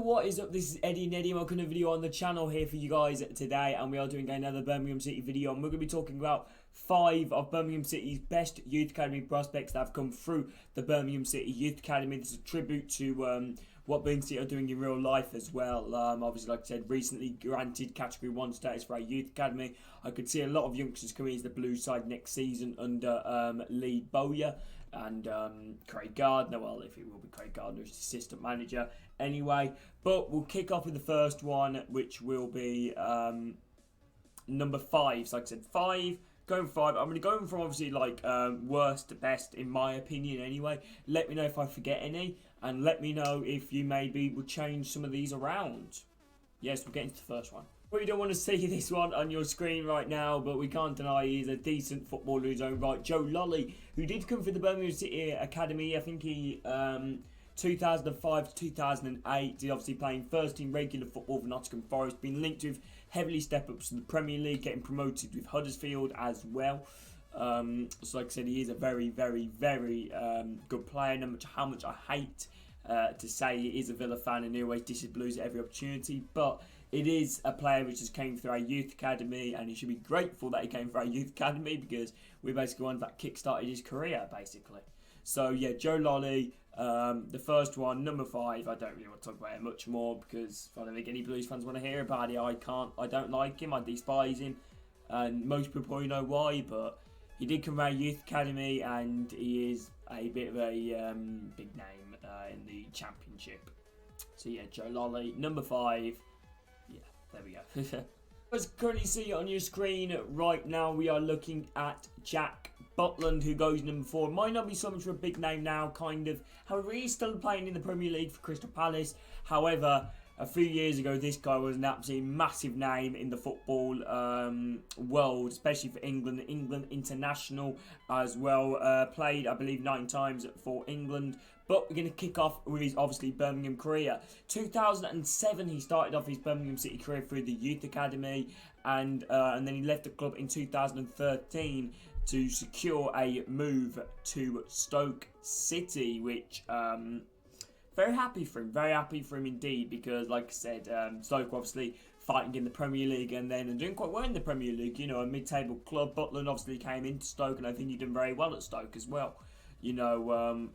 What is up? This is Eddie and Eddie. Welcome to a video on the channel here for you guys today, and we are doing another Birmingham City video, and we're going to be talking about 5 of Birmingham City's best youth academy prospects that have come through the Birmingham City Youth Academy. This is a tribute to what Birmingham City are doing in real life as well. Obviously, like I said, recently granted Category 1 status for our youth academy. I could see a lot of youngsters coming into the blue side next season under Lee Bowyer and Craig Gardner. Well, if it will be Craig Gardner as assistant manager anyway. But we'll kick off with the first one, which will be number 5. So like I said, 5. Going 5. I'm going to go from obviously like worst to best in my opinion anyway. Let me know if I forget any, and let me know if you maybe would change some of these around. Yes, we'll get into the first one. We don't want to see this one on your screen right now, but we can't deny he's a decent footballer in his own right. Joe Lolly, who did come through the Birmingham City Academy. I think he 2005 to 2008. He's obviously playing first team regular football for Nottingham Forest. Been linked with heavily step-ups to the Premier League, getting promoted with Huddersfield as well. So like I said, he is a very, very, very good player. No matter how much I hate to say he is a Villa fan and he always dishes Blues at every opportunity, but it is a player which just came through our youth academy, and he should be grateful that he came through our youth academy because we're basically one that kick-started his career, basically. So yeah, Joe Lolly, the first one, number 5. I don't really want to talk about it much more because I don't think any Blues fans want to hear about it. I don't like him. I despise him, and most people probably know why. But he did come from our youth academy, and he is a bit of a big name in the championship. So yeah, Joe Lolly, number 5. Yeah, there we go. As currently see on your screen right now, we are looking at Jack Butland, who goes number 4. Might not be so much of a big name now, kind of. However, he's still playing in the Premier League for Crystal Palace. However, a few years ago, this guy was an absolutely massive name in the football world, especially for England. England international as well. Played, I believe, 9 times for England. But we're going to kick off with his, obviously, Birmingham career. 2007, he started off his Birmingham City career through the Youth Academy. And then he left the club in 2013 to secure a move to Stoke City, which... very happy for him indeed, because like I said, Stoke obviously fighting in the Premier League and then doing quite well in the Premier League, you know, a mid-table club. Butland obviously came into Stoke, and I think he done very well at Stoke as well, you know,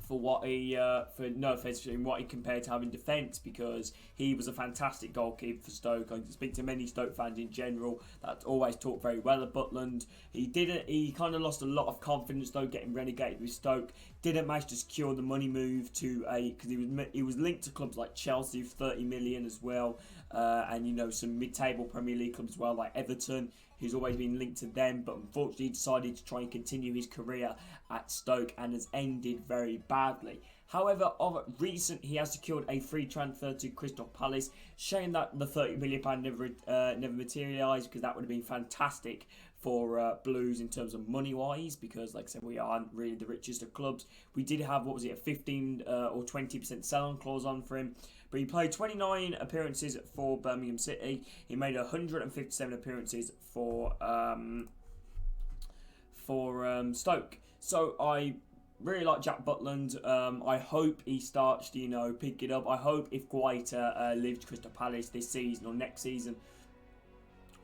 for what he, for no offence to him, what he compared to having defence, because he was a fantastic goalkeeper for Stoke. I speak to many Stoke fans in general that always talk very well of Butland. He kind of lost a lot of confidence though, getting relegated with Stoke. Didn't manage to secure the money move to because he was linked to clubs like Chelsea for 30 million as well, and you know, some mid-table Premier League clubs as well like Everton. He's always been linked to them, but unfortunately he decided to try and continue his career at Stoke and has ended very badly. However, of recent, he has secured a free transfer to Crystal Palace. Shame that the £30 million never materialised, because that would have been fantastic for Blues in terms of money-wise, because, like I said, we aren't really the richest of clubs. We did have, what was it, a 15 or 20% sell-on clause on for him. But he played 29 appearances for Birmingham City. He made 157 appearances for Stoke. So I really like Jack Butland. I hope he starts to, you know, pick it up. I hope if Guaita leaves Crystal Palace this season or next season,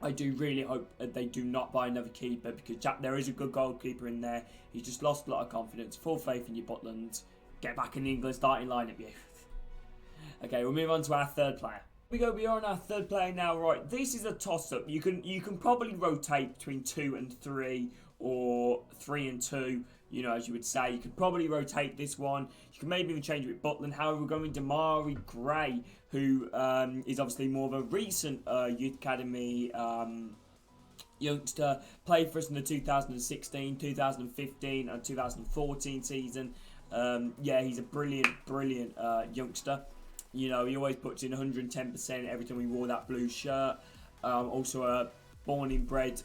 I do really hope that they do not buy another keeper, because Jack, there is a good goalkeeper in there. He's just lost a lot of confidence. Full faith in you, Butland. Get back in the England starting lineup, you. Okay, we'll move on to our third player. We are on our third player now. Right, this is a toss-up. You can probably rotate between 2 and 3, or 3 and 2. You know, as you would say, you could probably rotate this one. You can maybe even change it with Butland. However, we're going with Damian Gray, who is obviously more of a recent youth academy youngster. Played for us in the 2016, 2015, and 2014 season. Yeah, he's a brilliant youngster. You know, he always puts in 110% every time we wore that blue shirt. Also, born and bred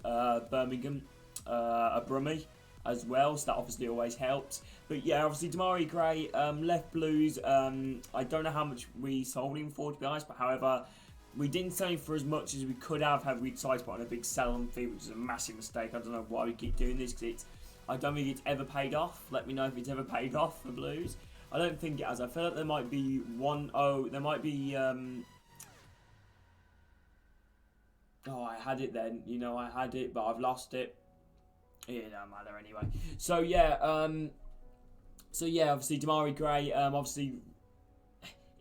Birmingham, a Brummie as well, so that obviously always helps. But yeah, obviously Damian Gray left Blues. I don't know how much we sold him for, to be honest, but however, we didn't sell him for as much as we could have had we decided to put on a big sell-on fee, which is a massive mistake. I don't know why we keep doing this, because I don't think it's ever paid off. Let me know if it's ever paid off for Blues. I don't think it has. I feel like there might be one. Oh, there might be. Oh, I had it then. You know, I had it, but I've lost it. It don't matter anyway. So yeah. Obviously Damian Gray. Obviously.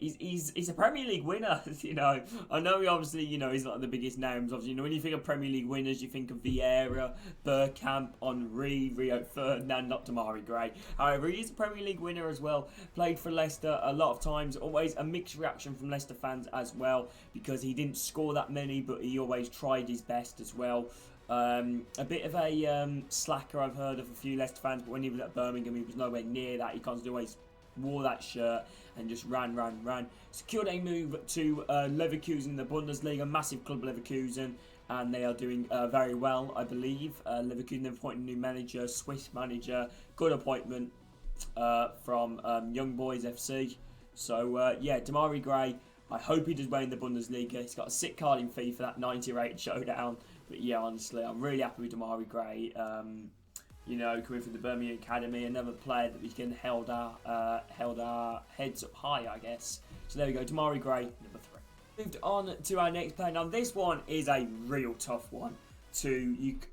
He's a Premier League winner, you know. I know he obviously, you know, he's not the biggest names. Obviously, you know, when you think of Premier League winners, you think of Vieira, Bergkamp, Henry, Rio Ferdinand, not Damian Gray. However, he is a Premier League winner as well. Played for Leicester a lot of times. Always a mixed reaction from Leicester fans as well, because he didn't score that many, but he always tried his best as well. A bit of a slacker, I've heard of a few Leicester fans, but when he was at Birmingham, he was nowhere near that. He constantly always wore that shirt and just ran. Secured a move to Leverkusen, the Bundesliga, massive club Leverkusen, and they are doing very well, I believe. Leverkusen have appointed a new manager, Swiss manager, good appointment from Young Boys FC. So yeah, Damian Gray, I hope he does well in the Bundesliga. He's got a sick card in FIFA, that 90-rated showdown. But yeah, honestly, I'm really happy with Damian Gray. You know, coming from the Birmingham Academy, another player that we can held our heads up high, I guess. So there we go, Damian Gray, number 3. Moved on to our next player. Now this one is a real tough one.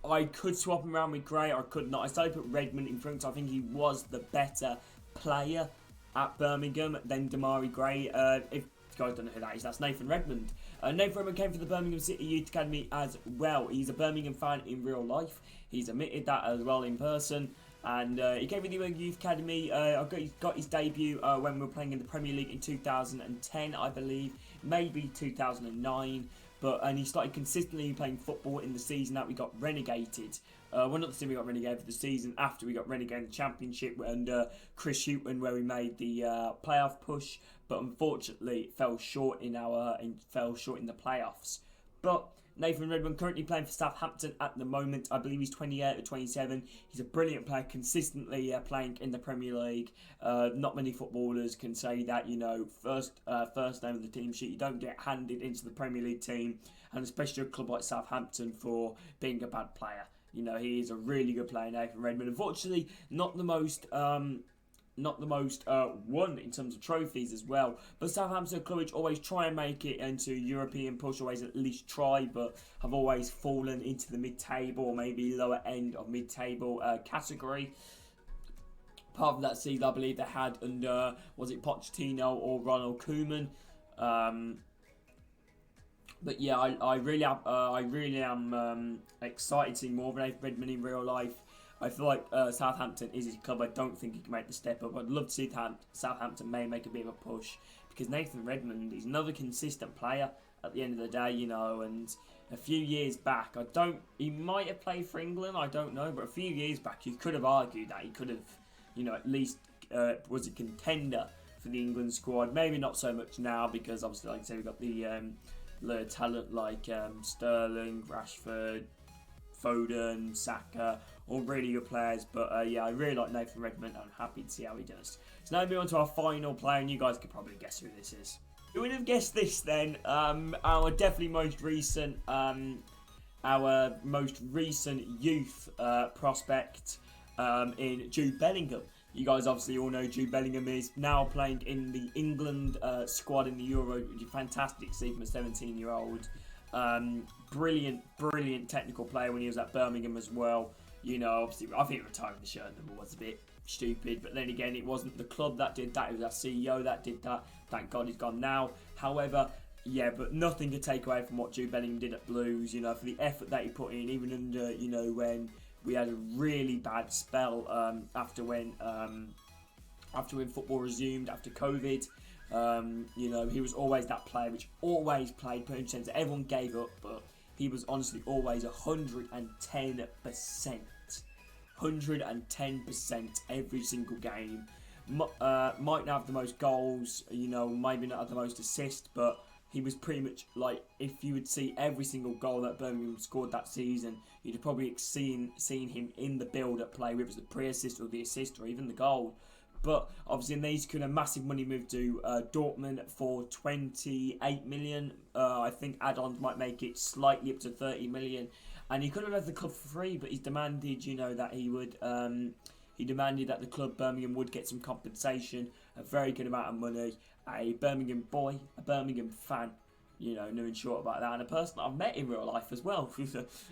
I could swap him around with Gray, or I could not. I started to put Redmond in front, so I think he was the better player at Birmingham than Damian Gray. If you guys don't know who that is, that's Nathan Redmond. Nathan Redmond came from the Birmingham City Youth Academy as well. He's a Birmingham fan in real life. He's admitted that as well in person. And he came from the Youth Academy. He got his debut when we were playing in the Premier League in 2010, I believe. Maybe 2009. And he started consistently playing football in the season that we got relegated. Well, not the season we got relegated, for the season after we got relegated in the Championship under Chris Hughton, where we made the playoff push, but unfortunately fell short in the playoffs. But Nathan Redmond currently playing for Southampton at the moment. I believe he's 28 or 27. He's a brilliant player, consistently playing in the Premier League. Not many footballers can say that, you know, first name of the team sheet. You don't get handed into the Premier League team, and especially a club like Southampton, for being a bad player. You know, he is a really good player, Nathan Redmond. Unfortunately, not the most won in terms of trophies as well. But Southampton club which always try and make it into European push, always at least try, but have always fallen into the mid-table, or maybe lower end of mid-table category. Apart from that season, I believe they had under, was it Pochettino or Ronald Koeman? But yeah, I really am excited to see more of Nathan Redmond in real life. I feel like Southampton is his club. I don't think he can make the step up. I'd love to see Southampton may make a bit of a push, because Nathan Redmond is another consistent player at the end of the day, you know. And a few years back, he might have played for England, I don't know, but a few years back you could have argued that he could have, you know, at least was a contender for the England squad. Maybe not so much now, because obviously, like I said, we've got the talent like Sterling, Rashford, Foden, Saka, all really good players. But yeah, I really like Nathan Redmond. I'm happy to see how he does. So now moving on to our final player, and you guys could probably guess who this is. Who would have guessed this then? Our definitely most recent youth prospect in Jude Bellingham. You guys obviously all know Jude Bellingham is now playing in the England squad in the Euro, which is fantastic to see from a 17-year-old. Brilliant technical player when he was at Birmingham as well. You know, obviously, I think retiring the shirt number was a bit stupid, but then again, it wasn't the club that did that, it was our CEO that did that. Thank God he's gone now. However, yeah, but nothing to take away from what Jude Bellingham did at Blues, you know, for the effort that he put in, even under, you know, when we had a really bad spell after when football resumed after COVID. You know, he was always that player which always played, put in sense that everyone gave up, but he was honestly always 110%. 110% every single game. Might not have the most goals, you know, maybe not have the most assists, but he was pretty much like, if you would see every single goal that Birmingham scored that season, you'd have probably seen him in the build-up play, whether it was the pre-assist or the assist or even the goal. But obviously, in these could a massive money move to Dortmund for 28 million. I think add-ons might make it slightly up to 30 million. And he could have left the club for free, but he's demanded, you know, that he would He demanded that the club Birmingham would get some compensation, a very good amount of money. A Birmingham boy, a Birmingham fan, you know, nothing short about that, and a person I've met in real life as well.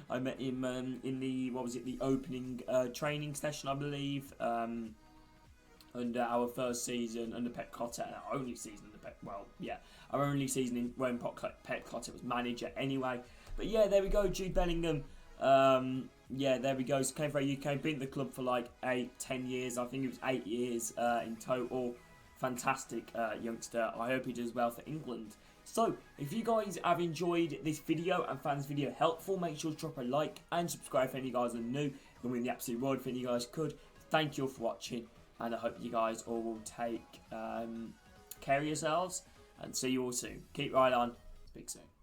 I met him in the the opening training session, I believe, under our first season under Pep Clotter, our only season under Pep. Well, yeah, our only season when Pep Clotter was manager, anyway. But yeah, there we go, Jude Bellingham. Yeah, there we go. So came for UK, been at the club for like 10 years. I think it was 8 years in total. Fantastic youngster. I hope he does well for England. So, if you guys have enjoyed this video and found this video helpful, make sure to drop a like and subscribe if any of you guys are new. It'll mean the absolute world if any of you guys could. Thank you all for watching, and I hope you guys all will take care of yourselves, and see you all soon. Keep right on. Speak soon.